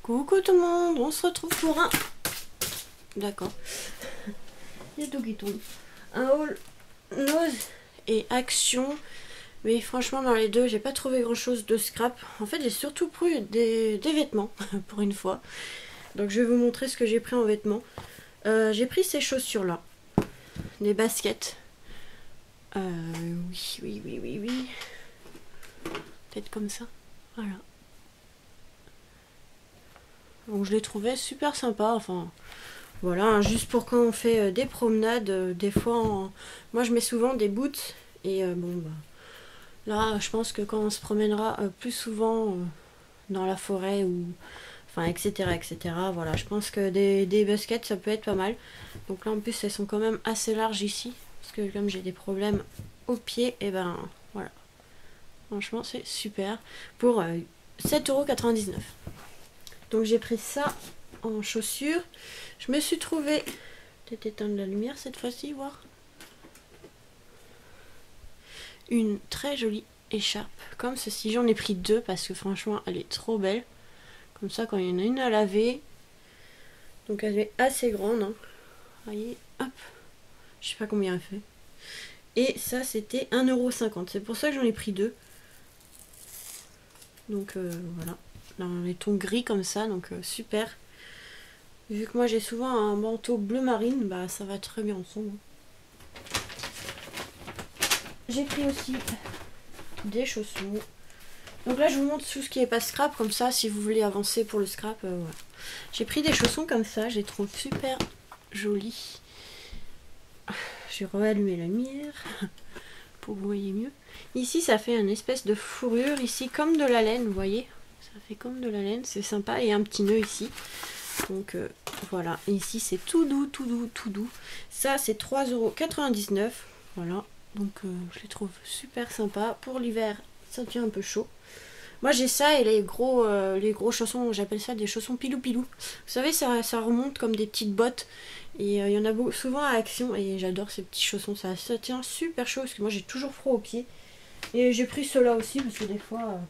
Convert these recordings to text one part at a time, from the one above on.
Coucou tout le monde, on se retrouve pour un... D'accord. Il y a tout qui tombe. Un haul Nose et Action. Mais franchement dans les deux, j'ai pas trouvé grand chose de scrap. En fait j'ai surtout pris des vêtements, pour une fois. Donc je vais vous montrer ce que j'ai pris en vêtements. J'ai pris ces chaussures là. Des baskets. Oui. Peut-être comme ça. Voilà. Donc je les trouvais super sympas, enfin voilà, hein, juste pour quand on fait des promenades, des fois, moi je mets souvent des boots, et bon bah, là je pense que quand on se promènera plus souvent dans la forêt, ou enfin etc, voilà, je pense que des baskets ça peut être pas mal. Donc là en plus elles sont quand même assez larges ici, parce que comme j'ai des problèmes aux pieds, et ben voilà, franchement c'est super, pour 7,99 €. Donc j'ai pris ça en chaussures. Je me suis trouvé, peut-être éteindre la lumière cette fois-ci, voir, une très jolie écharpe comme ceci. J'en ai pris deux parce que franchement elle est trop belle. Comme ça quand il y en a une à laver. Donc elle est assez grande, hein. Voyez, hop. Je sais pas combien elle fait. Et ça c'était 1,50 €. C'est pour ça que j'en ai pris deux. Donc voilà. Dans les tons gris comme ça, donc super. Vu que moi j'ai souvent un manteau bleu marine, bah ça va très bien ensemble. J'ai pris aussi des chaussons. Donc là je vous montre tout ce qui est pas scrap, comme ça si vous voulez avancer pour le scrap, voilà. J'ai pris des chaussons comme ça, je les trouve super jolis. J'ai rallumé la lumière pour que vous voyez mieux. Ici ça fait une espèce de fourrure, ici comme de la laine, vous voyez. Ça fait comme de la laine, c'est sympa, et un petit nœud ici. Donc voilà, et ici c'est tout doux. Ça c'est 3,99 €. Voilà, donc je les trouve super sympa. Pour l'hiver, ça tient un peu chaud. Moi j'ai ça et les gros chaussons, j'appelle ça des chaussons pilou. Vous savez, ça remonte comme des petites bottes. Et il y en a souvent à Action, et j'adore ces petits chaussons. Ça tient super chaud parce que moi j'ai toujours froid aux pieds. Et j'ai pris ceux-là aussi parce que des fois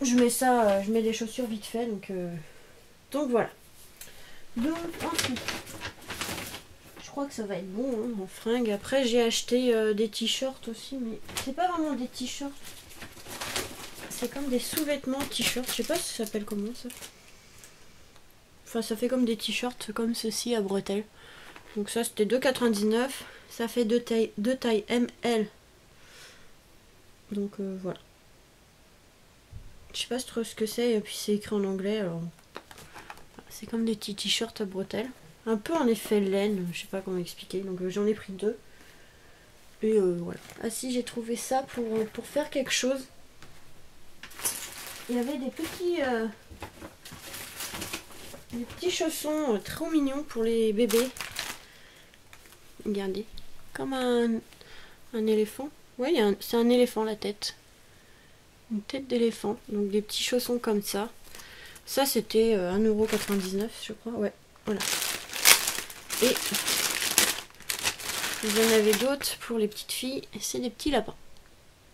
je mets ça, je mets des chaussures vite fait, donc voilà. Donc ensuite, je crois que ça va être bon, hein, en fringues. Après j'ai acheté des t-shirts aussi, mais c'est pas vraiment des t-shirts. C'est comme des sous-vêtements t-shirts. Je sais pas si ça s'appelle comment ça. Enfin ça fait comme des t-shirts comme ceci à bretelles. Donc ça c'était 2,99 €. Ça fait deux tailles ML. Donc voilà. Je sais pas trop ce que c'est, et puis c'est écrit en anglais, alors c'est comme des petits t-shirts à bretelles. Un peu en effet laine, je sais pas comment expliquer. Donc j'en ai pris deux. Et voilà. Ah si, j'ai trouvé ça pour faire quelque chose. Il y avait des petits chaussons trop mignons pour les bébés. Regardez. Comme un éléphant. Ouais, c'est un éléphant la tête. Une tête d'éléphant. Donc des petits chaussons comme ça. Ça c'était 1,99 €, je crois. Ouais, voilà. Et vous en avez d'autres pour les petites filles. Et c'est des petits lapins.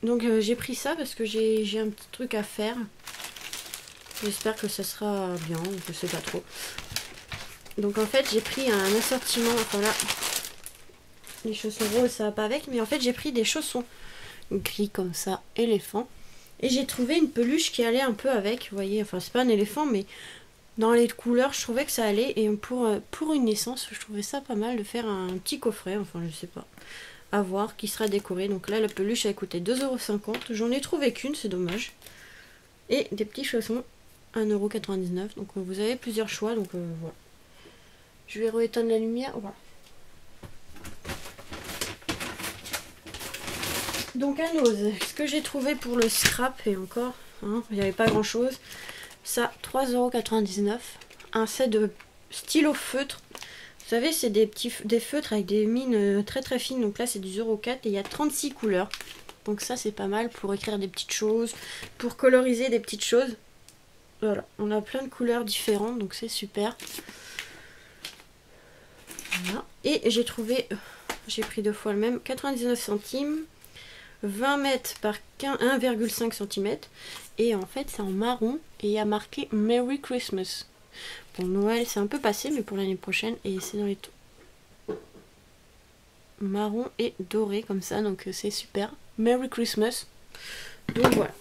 Donc j'ai pris ça parce que j'ai un petit truc à faire. J'espère que ça sera bien, je sais pas trop. Donc en fait j'ai pris un assortiment. Enfin là, les chaussons roses ça va pas avec. Mais en fait j'ai pris des chaussons gris comme ça, éléphant. Et j'ai trouvé une peluche qui allait un peu avec, vous voyez, enfin c'est pas un éléphant, mais dans les couleurs je trouvais que ça allait. Et pour une naissance, je trouvais ça pas mal de faire un petit coffret, enfin je sais pas, à voir, qui sera décoré. Donc là la peluche a coûté 2,50 €, j'en ai trouvé qu'une, c'est dommage. Et des petits chaussons, 1,99 €, donc vous avez plusieurs choix, donc voilà. Je vais rééteindre la lumière, voilà. Donc à Nose, ce que j'ai trouvé pour le scrap, et encore, hein, il n'y avait pas grand chose. Ça, 3,99 €. Un set de stylo feutre. Vous savez, c'est des feutres avec des mines très fines. Donc là, c'est du 0,4 et il y a 36 couleurs. Donc ça, c'est pas mal pour écrire des petites choses, pour coloriser des petites choses. Voilà, on a plein de couleurs différentes, donc c'est super. Voilà. Et j'ai pris deux fois le même, 99 centimes. 20 mètres par 1,5 cm. Et en fait, c'est en marron et il y a marqué Merry Christmas. Pour Noël, c'est un peu passé, mais pour l'année prochaine, et c'est dans les tons marron et doré comme ça, donc c'est super. Merry Christmas. Donc voilà.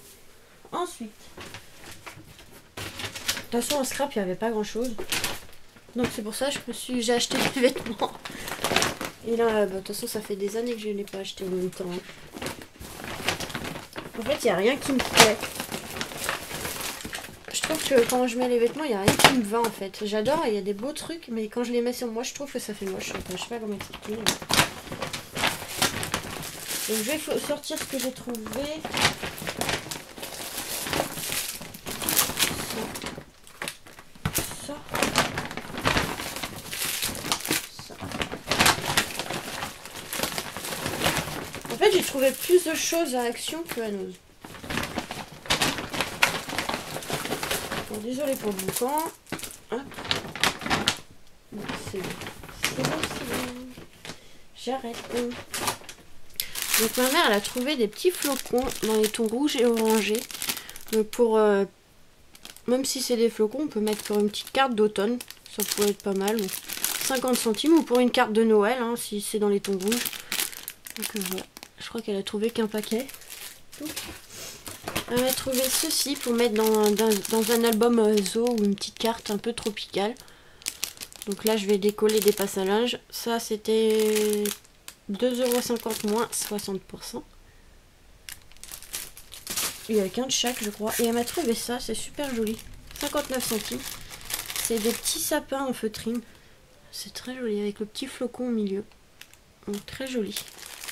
Ensuite, de toute façon en scrap il n'y avait pas grand chose, donc c'est pour ça que j'ai acheté des vêtements. Et là, de toute façon ça fait des années que je ne l'ai pas acheté en même temps. En fait il n'y a rien qui me plaît. Je trouve que quand je mets les vêtements, il n'y a rien qui me va en fait. J'adore, il y a des beaux trucs, mais quand je les mets sur moi, je trouve que ça fait moche. Je sais pas comment expliquer. Donc je vais sortir ce que j'ai trouvé. Ça. En fait, j'ai trouvé plus de choses à Action que à Nose. Bon, désolé pour le boucan. Hop. Bon, c'est bon. C'est bon, c'est bon. J'arrête. Donc ma mère, elle a trouvé des petits flocons dans les tons rouges et orangés. Donc pour... même si c'est des flocons, on peut mettre pour une petite carte d'automne. Ça pourrait être pas mal. 50 centimes ou pour une carte de Noël, hein, si c'est dans les tons rouges. Donc voilà. Je crois qu'elle a trouvé qu'un paquet. Elle a trouvé ceci pour mettre dans un album Zo ou une petite carte un peu tropicale. Donc là, je vais décoller des passes à linge. Ça, c'était 2,50 € moins 60%. Il y a qu'un de chaque, je crois. Et elle m'a trouvé ça, c'est super joli. 59 centimes. C'est des petits sapins en feutrine. C'est très joli, avec le petit flocon au milieu. Donc, très joli.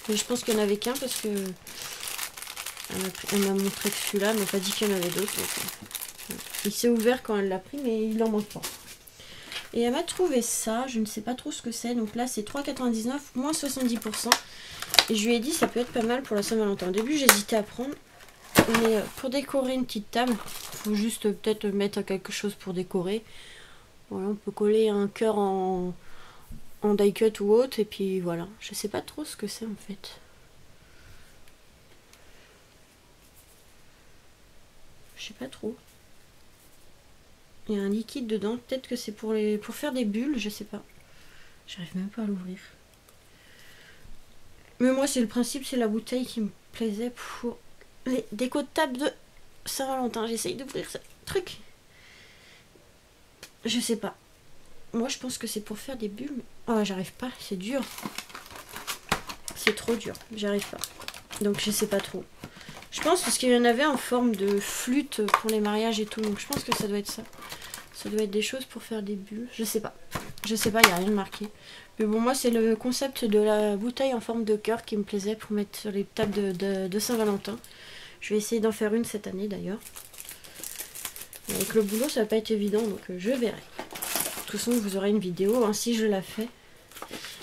Mais je pense qu'il n'y en avait qu'un parce que elle m'a montré que celui-là, elle m'a pas dit qu'il y en avait d'autres. Il s'est ouvert quand elle l'a pris, mais il n'en manque pas. Et elle m'a trouvé ça, je ne sais pas trop ce que c'est. Donc là, c'est 3,99 moins 70%. Et je lui ai dit, ça peut être pas mal pour la Saint-Valentin. Au début, j'hésitais à prendre. Mais pour décorer une petite table, il faut juste peut-être mettre quelque chose pour décorer. Voilà, on peut coller un cœur en die cut ou autre. Et puis voilà, je sais pas trop ce que c'est en fait. Je sais pas trop. Il y a un liquide dedans. Peut-être que c'est pour faire des bulles, je sais pas. J'arrive même pas à l'ouvrir. Mais moi, c'est le principe, c'est la bouteille qui me plaisait pour les déco de table de Saint-Valentin. J'essaye d'ouvrir ce truc. Je sais pas. Moi, je pense que c'est pour faire des bulles. Oh, j'arrive pas. C'est dur. C'est trop dur. J'arrive pas. Donc, je sais pas trop. Je pense parce qu'il y en avait en forme de flûte pour les mariages et tout. Donc, je pense que ça doit être ça. Ça doit être des choses pour faire des bulles. Je sais pas. Je sais pas, il n'y a rien de marqué. Mais bon, moi, c'est le concept de la bouteille en forme de cœur qui me plaisait pour mettre sur les tables de Saint-Valentin. Je vais essayer d'en faire une cette année d'ailleurs. Avec le boulot, ça va pas être évident, donc je verrai. De toute façon, vous aurez une vidéo hein, si je la fais.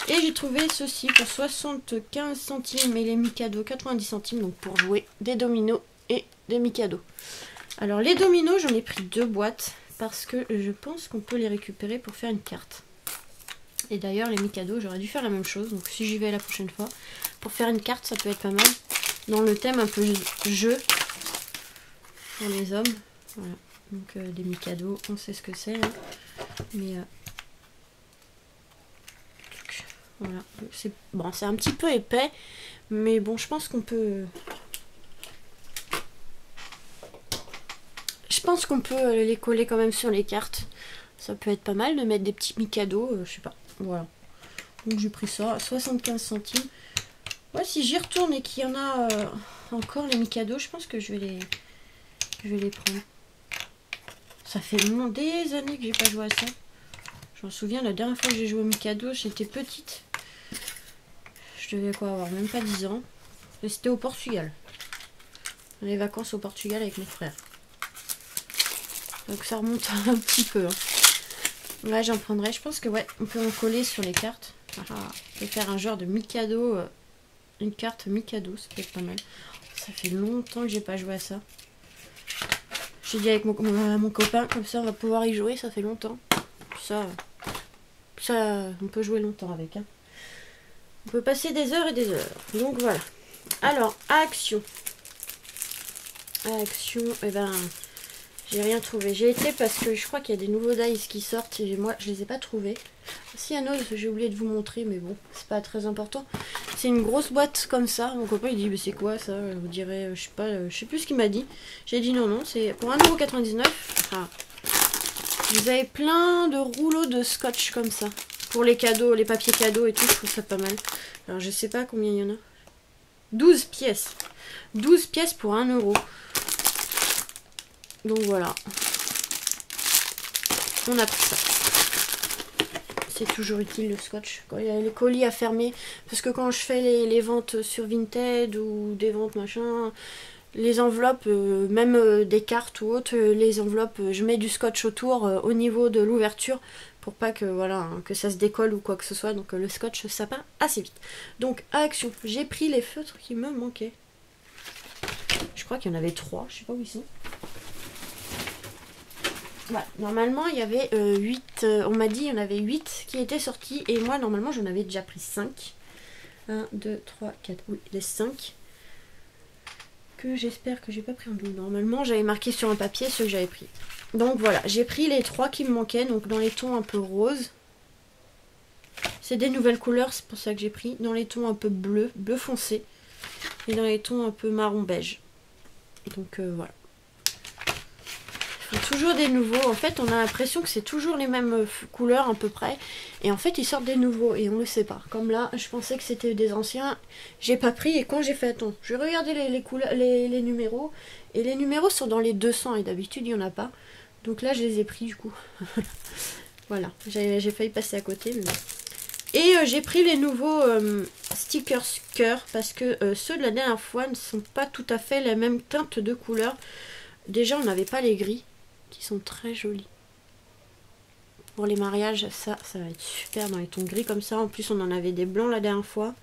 Et j'ai trouvé ceci pour 75 centimes et les Mikado 90 centimes. Donc pour jouer des dominos et des Mikado. Alors les dominos, j'en ai pris 2 boîtes. Parce que je pense qu'on peut les récupérer pour faire une carte. Et d'ailleurs les Mikado, j'aurais dû faire la même chose. Donc si j'y vais la prochaine fois, pour faire une carte, ça peut être pas mal. Dans le thème un peu jeu pour les hommes. Voilà. Donc des Mikado, on sait ce que c'est. Hein. Mais voilà. C'est bon, c'est un petit peu épais. Mais bon, je pense qu'on peut... Je pense qu'on peut les coller quand même sur les cartes. Ça peut être pas mal de mettre des petits Mikado, je sais pas. Voilà. Donc j'ai pris ça à 75 centimes. Ouais, si j'y retourne et qu'il y en a encore les Mikado, je pense que je vais les prendre. Ça fait des années que j'ai pas joué à ça. Je me souviens, la dernière fois que j'ai joué au Mikado, j'étais petite. Je devais quoi avoir même pas 10 ans. Et c'était au Portugal. Les vacances au Portugal avec mes frères. Donc ça remonte un petit peu. Hein. Là j'en prendrai. Je pense que ouais, on peut en coller sur les cartes. Je vais faire un genre de Mikado. Une carte Mikado, ça peut être pas mal. Ça fait longtemps que j'ai pas joué à ça. J'ai dit avec mon copain, comme ça on va pouvoir y jouer, ça fait longtemps. Ça on peut jouer longtemps avec. Hein. On peut passer des heures et des heures. Donc voilà. Alors, à Action. À Action, eh ben, j'ai rien trouvé. J'ai été parce que je crois qu'il y a des nouveaux dice qui sortent et moi, je les ai pas trouvés. Si, un autre, j'ai oublié de vous montrer, mais bon, c'est pas très important. C'est une grosse boîte comme ça. Mon copain, il dit, mais c'est quoi ça? Vous direz, je sais pas, je sais plus ce qu'il m'a dit. J'ai dit non, non, c'est pour 1,99 €. Ah. Vous avez plein de rouleaux de scotch comme ça. Pour les cadeaux, les papiers cadeaux et tout, je trouve ça pas mal. Alors, je sais pas combien il y en a. 12 pièces. 12 pièces pour 1 €. Donc voilà. On a pris ça. C'est toujours utile le scotch. Quand il y a les colis à fermer. Parce que quand je fais les ventes sur Vinted ou des ventes machin, les enveloppes, même des cartes ou autres, les enveloppes, je mets du scotch autour au niveau de l'ouverture pour pas que voilà que ça se décolle ou quoi que ce soit. Donc le scotch ça part assez vite. Donc à Action, j'ai pris les feutres qui me manquaient. Je crois qu'il y en avait 3, je sais pas où ils sont. Voilà. Normalement il y avait 8, on m'a dit il y en avait 8 qui étaient sortis et moi normalement j'en avais déjà pris 5. 1, 2, 3, 4, oui les 5. Que j'espère que j'ai pas pris en double. Normalement j'avais marqué sur un papier ceux que j'avais pris. Donc voilà, j'ai pris les 3 qui me manquaient, donc dans les tons un peu rose. C'est des nouvelles couleurs, c'est pour ça que j'ai pris. Dans les tons un peu bleu, bleu foncé. Et dans les tons un peu marron beige. Donc voilà. Il faut toujours des nouveaux. En fait, on a l'impression que c'est toujours les mêmes couleurs à peu près. Et en fait, ils sortent des nouveaux et on le sait pas. Comme là, je pensais que c'était des anciens. J'ai pas pris et quand j'ai fait, attends, je regardais les numéros. Et les numéros sont dans les 200 et d'habitude, il n'y en a pas. Donc là, je les ai pris du coup. Voilà, j'ai failli passer à côté. Mais... Et j'ai pris les nouveaux stickers cœur parce que ceux de la dernière fois ne sont pas tout à fait la même teinte de couleur. Déjà, on n'avait pas les gris qui sont très jolis. Pour les mariages, ça va être super dans les tons gris comme ça. En plus, on en avait des blancs la dernière fois.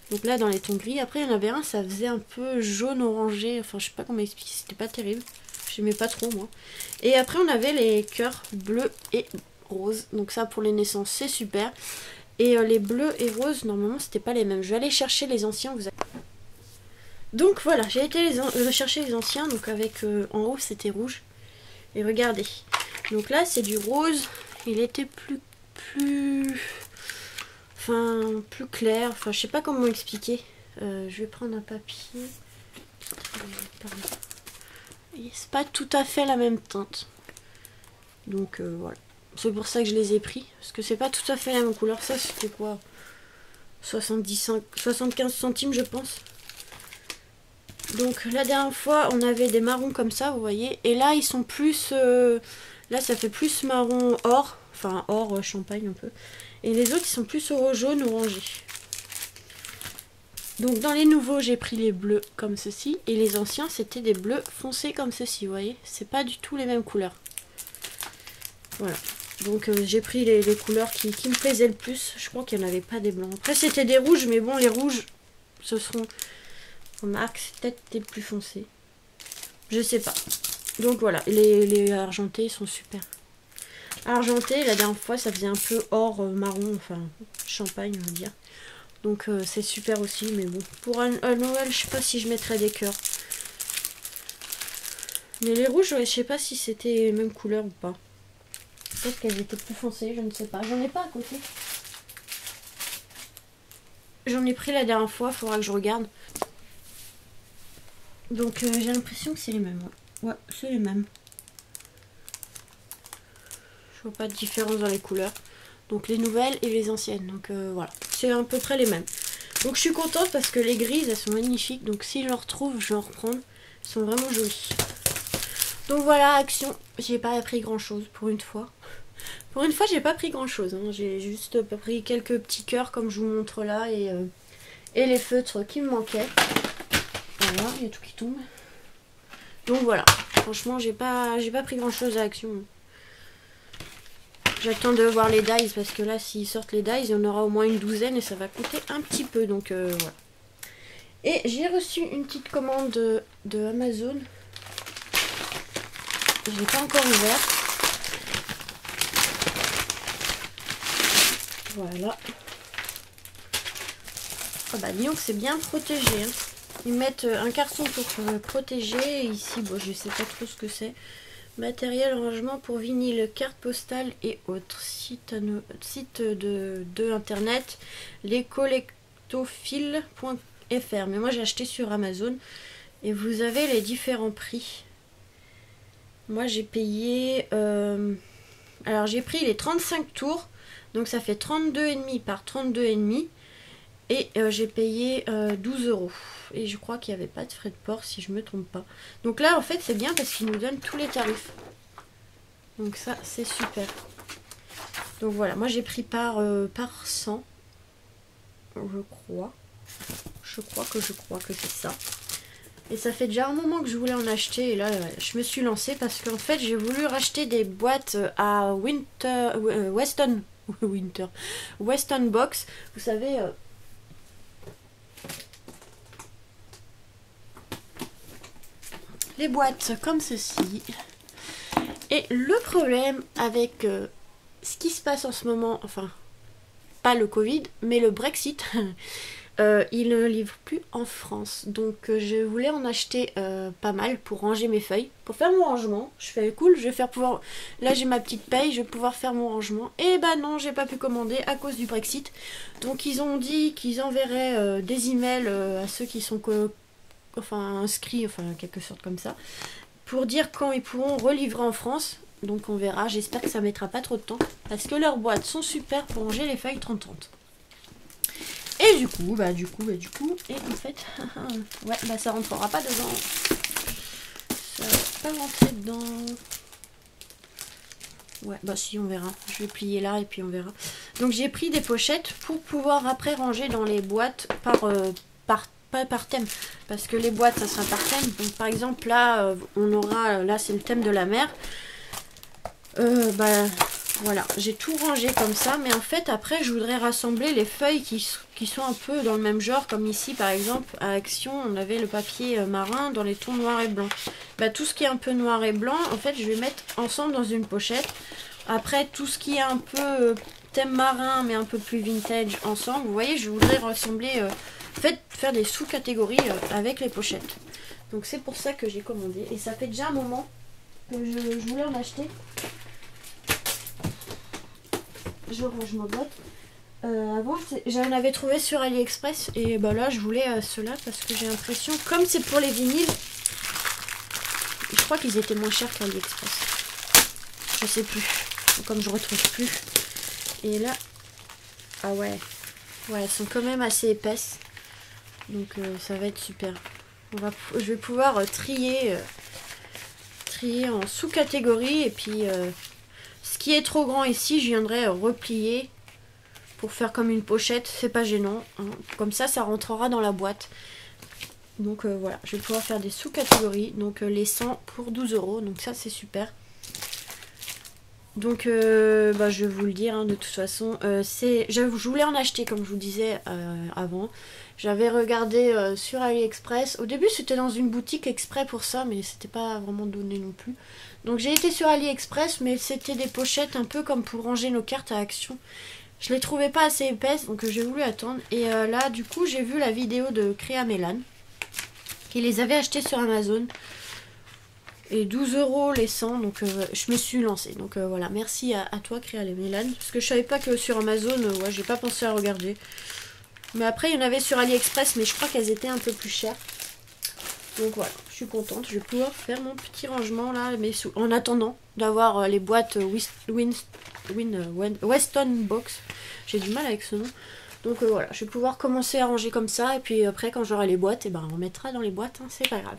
Donc là, dans les tons gris. Après, il y en avait un, ça faisait un peu jaune orangé. Enfin, je sais pas comment expliquer, c'était pas terrible. J'aimais pas trop, moi. Et après, on avait les cœurs bleus et roses. Donc ça, pour les naissances, c'est super. Et les bleus et roses, normalement, c'était pas les mêmes. Je vais aller chercher les anciens. Donc voilà, j'ai été chercher les anciens. Donc avec, en haut, c'était rouge. Et regardez. Donc là, c'est du rose. Il était plus clair. Enfin, je sais pas comment expliquer. Je vais prendre un papier. C'est pas tout à fait la même teinte. Donc voilà. C'est pour ça que je les ai pris. Parce que c'est pas tout à fait la même couleur. Ça, c'était quoi? 75 centimes, je pense. Donc la dernière fois, on avait des marrons comme ça, vous voyez. Et là, ils sont plus... là, ça fait plus marron or. Enfin, or champagne un peu. Et les autres, ils sont plus au jaune orangé. Donc dans les nouveaux, j'ai pris les bleus comme ceci. Et les anciens, c'était des bleus foncés comme ceci, vous voyez. C'est pas du tout les mêmes couleurs. Voilà. Donc j'ai pris les couleurs qui me plaisaient le plus. Je crois qu'il n'y en avait pas des blancs. Après, c'était des rouges, mais bon, les rouges, ce seront... Remarque, c'est peut-être des plus foncés. Je sais pas. Donc voilà, les argentés sont super. Argenté, la dernière fois, ça faisait un peu or marron, enfin champagne, on va dire. Donc c'est super aussi, mais bon. Pour un Noël, je sais pas si je mettrais des cœurs. Mais les rouges, je sais pas si c'était les mêmes couleurs ou pas. Peut-être qu'elles étaient plus foncées, je ne sais pas. J'en ai pas à côté. J'en ai pris la dernière fois, faudra que je regarde. Donc j'ai l'impression que c'est les mêmes. Ouais, c'est les mêmes. Je vois pas de différence dans les couleurs. Donc les nouvelles et les anciennes. Donc voilà, c'est à peu près les mêmes. Donc je suis contente parce que les grises, elles sont magnifiques. Donc si je en retrouve, je vais en reprendre. Elles sont vraiment jolies. Donc voilà, Action. J'ai pas pris grand chose pour une fois. Pour une fois, j'ai pas pris grand chose. Hein. J'ai juste pris quelques petits cœurs comme je vous montre là. Et les feutres qui me manquaient. Voilà, il y a tout qui tombe. Donc voilà. Franchement, j'ai pas pris grand chose à Action. J'attends de voir les dies parce que là, s'ils sortent les dies, il y en aura au moins une douzaine et ça va coûter un petit peu. Donc voilà. Et j'ai reçu une petite commande de Amazon. Je l'ai pas encore ouvert. Voilà. Ah bah disons que c'est bien protégé. Hein. Ils mettent un carton pour protéger. Et ici, bon, je sais pas trop ce que c'est. Matériel, rangement pour vinyle, carte postale et autres. Site de internet, lescollectophiles.fr. Mais moi j'ai acheté sur Amazon. Et vous avez les différents prix. Moi j'ai payé... alors j'ai pris les 35 tours. Donc ça fait 32,5 par 32,5. Et j'ai payé 12 €. Et je crois qu'il n'y avait pas de frais de port si je me trompe pas. Donc là en fait c'est bien parce qu'ils nous donnent tous les tarifs. Donc ça c'est super. Donc voilà, moi j'ai pris par 100. Je crois. Je crois que c'est ça. Et ça fait déjà un moment que je voulais en acheter. Et là je me suis lancée parce qu'en fait j'ai voulu racheter des boîtes à Weston Box. Vous savez... les boîtes comme ceci. Et le problème avec ce qui se passe en ce moment, enfin pas le Covid mais le Brexit, il ne livre plus en France. Donc je voulais en acheter pas mal pour ranger mes feuilles, pour faire mon rangement. Je fais cool, je vais faire pouvoir... Là j'ai ma petite paye, je vais pouvoir faire mon rangement. Et bah non, j'ai pas pu commander à cause du Brexit. Donc ils ont dit qu'ils enverraient des emails à ceux qui sont inscrits, enfin en quelque sorte comme ça, pour dire quand ils pourront relivrer en France. Donc on verra, j'espère que ça mettra pas trop de temps parce que leurs boîtes sont super pour ranger les feuilles 30-30. Et du coup, et en fait, ouais, bah ça rentrera pas dedans. Ça va pas rentrer dedans. Ouais, bah si, on verra. Je vais plier là et puis on verra. Donc j'ai pris des pochettes pour pouvoir après ranger dans les boîtes pas par thème, parce que les boîtes ça sera par thème. Donc par exemple là on aura, là c'est le thème de la mer. Voilà, j'ai tout rangé comme ça, mais en fait après je voudrais rassembler les feuilles qui sont un peu dans le même genre, comme ici par exemple à Action on avait le papier marin dans les tons noirs et blancs. Bah, tout ce qui est un peu noir et blanc en fait je vais mettre ensemble dans une pochette. Après tout ce qui est un peu thème marin mais un peu plus vintage ensemble, vous voyez, je voudrais rassembler, faire des sous-catégories avec les pochettes. Donc c'est pour ça que j'ai commandé et ça fait déjà un moment que je voulais en acheter. Je range ma boîte. Avant j'en avais trouvé sur AliExpress et bah là je voulais ceux-là parce que j'ai l'impression, comme c'est pour les vinyles, je crois qu'ils étaient moins chers qu'AliExpress. Je sais plus, comme je retrouve plus. Et là, ah ouais, elles sont quand même assez épaisses. Donc ça va être super. Je vais pouvoir trier en sous-catégories et puis ce qui est trop grand ici, je viendrai replier pour faire comme une pochette, c'est pas gênant, hein. Comme ça rentrera dans la boîte. Donc voilà, je vais pouvoir faire des sous-catégories. Donc les 100 pour 12 €, donc ça c'est super. Donc je vais vous le dire, hein, de toute façon, je voulais en acheter comme je vous disais avant. J'avais regardé sur AliExpress. Au début c'était dans une boutique exprès pour ça, mais c'était pas vraiment donné non plus. Donc j'ai été sur AliExpress, mais c'était des pochettes un peu comme pour ranger nos cartes à Action. Je les trouvais pas assez épaisses, donc j'ai voulu attendre. Et là du coup j'ai vu la vidéo de Créa Mélan, qui les avait achetées sur Amazon. Et 12 € les 100, donc je me suis lancée. Donc voilà, merci à toi Créa Mélan. Parce que je savais pas que sur Amazon, ouais, j'ai pas pensé à regarder. Mais après il y en avait sur AliExpress, mais je crois qu'elles étaient un peu plus chères. Donc voilà, je suis contente, je vais pouvoir faire mon petit rangement là, mais en attendant d'avoir les boîtes Weston Box. J'ai du mal avec ce nom. Donc voilà, je vais pouvoir commencer à ranger comme ça, et puis après quand j'aurai les boîtes, et ben on mettra dans les boîtes, hein, c'est pas grave.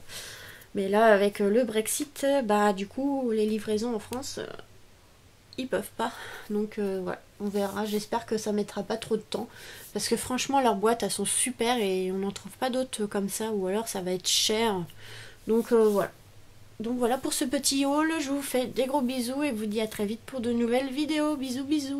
Mais là avec le Brexit, bah du coup les livraisons en France, ils peuvent pas. Donc voilà, on verra, j'espère que ça mettra pas trop de temps. Parce que franchement leurs boîtes elles sont super et on n'en trouve pas d'autres comme ça, ou alors ça va être cher. Donc voilà. Donc voilà pour ce petit haul, je vous fais des gros bisous et vous dis à très vite pour de nouvelles vidéos. Bisous bisous.